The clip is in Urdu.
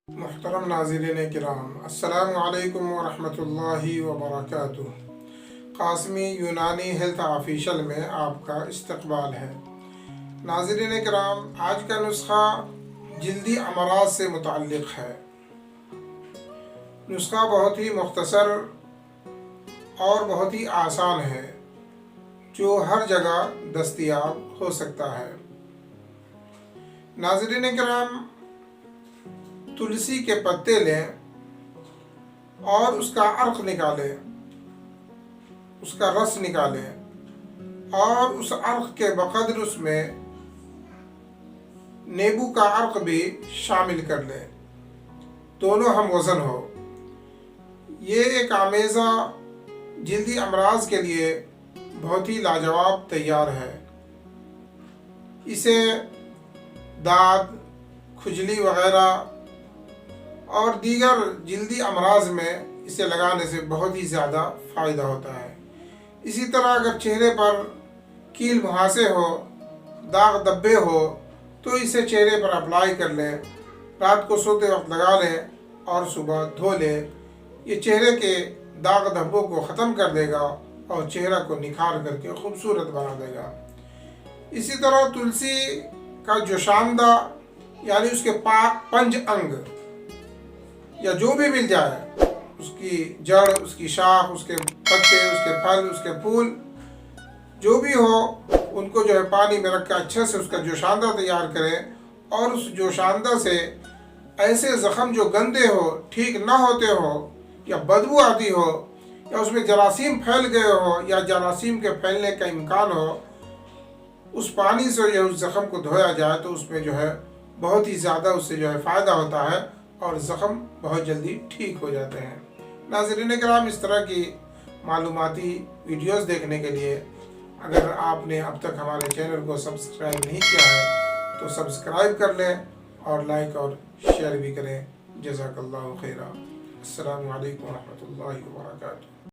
محترم ناظرین کرام، السلام علیکم ورحمۃ اللہ وبرکاتہ۔ قاسمی یونانی ہیلتھ آفیشل میں آپ کا استقبال ہے۔ ناظرین کرام، آج کا نسخہ جلدی امراض سے متعلق ہے۔ نسخہ بہت ہی مختصر اور بہت ہی آسان ہے، جو ہر جگہ دستیاب ہو سکتا ہے۔ ناظرین کرام، تلسی کے پتے لیں اور اس کا عرق نکالیں، اس کا رس نکالیں اور اس عرق کے بقدر اس میں نیبو کا عرق بھی شامل کر لیں، دونوں ہم وزن ہو۔ یہ ایک آمیزہ جلدی امراض کے لیے بہت ہی لاجواب تیار ہے۔ اسے داد، کھجلی وغیرہ اور دیگر جلدی امراض میں اسے لگانے سے بہت ہی زیادہ فائدہ ہوتا ہے۔ اسی طرح اگر چہرے پر کیل مہاسے ہو، داغ دھبے ہو تو اسے چہرے پر اپلائی کر لیں، رات کو سوتے وقت لگا لیں اور صبح دھو لیں۔ یہ چہرے کے داغ دھبوں کو ختم کر دے گا اور چہرہ کو نکھار کر کے خوبصورت بنا دے گا۔ اسی طرح تلسی کا جوشاندہ یعنی اس کے پنج انگ یا جو بھی مل جائے، اس کی جڑ، اس کی شاخ، اس کے پتے، اس کے پھل، اس کے پھول، جو بھی ہو، ان کو پانی میں رکھ کے اچھے سے اس کا جوشاندہ تیار کریں اور اس جوشاندہ سے ایسے زخم جو گندے ہو، ٹھیک نہ ہوتے ہو یا بدبو آتی ہو یا اس میں جراثیم پھیل گئے ہو یا جراثیم کے پھیلنے کا امکان ہو، اس پانی سے اس زخم کو دھویا جائے تو اس میں بہت ہی زیادہ اس سے فائدہ ہوتا ہے اور زخم بہت جلدی ٹھیک ہو جاتے ہیں۔ ناظرین کرام، اس طرح کی معلوماتی ویڈیوز دیکھنے کے لیے اگر آپ نے اب تک ہمارے چینل کو سبسکرائب نہیں کیا ہے تو سبسکرائب کر لیں اور لائک اور شیئر بھی کریں۔ جزاک اللہ خیرہ۔ السلام علیکم ورحمۃ اللہ وبرکاتہ۔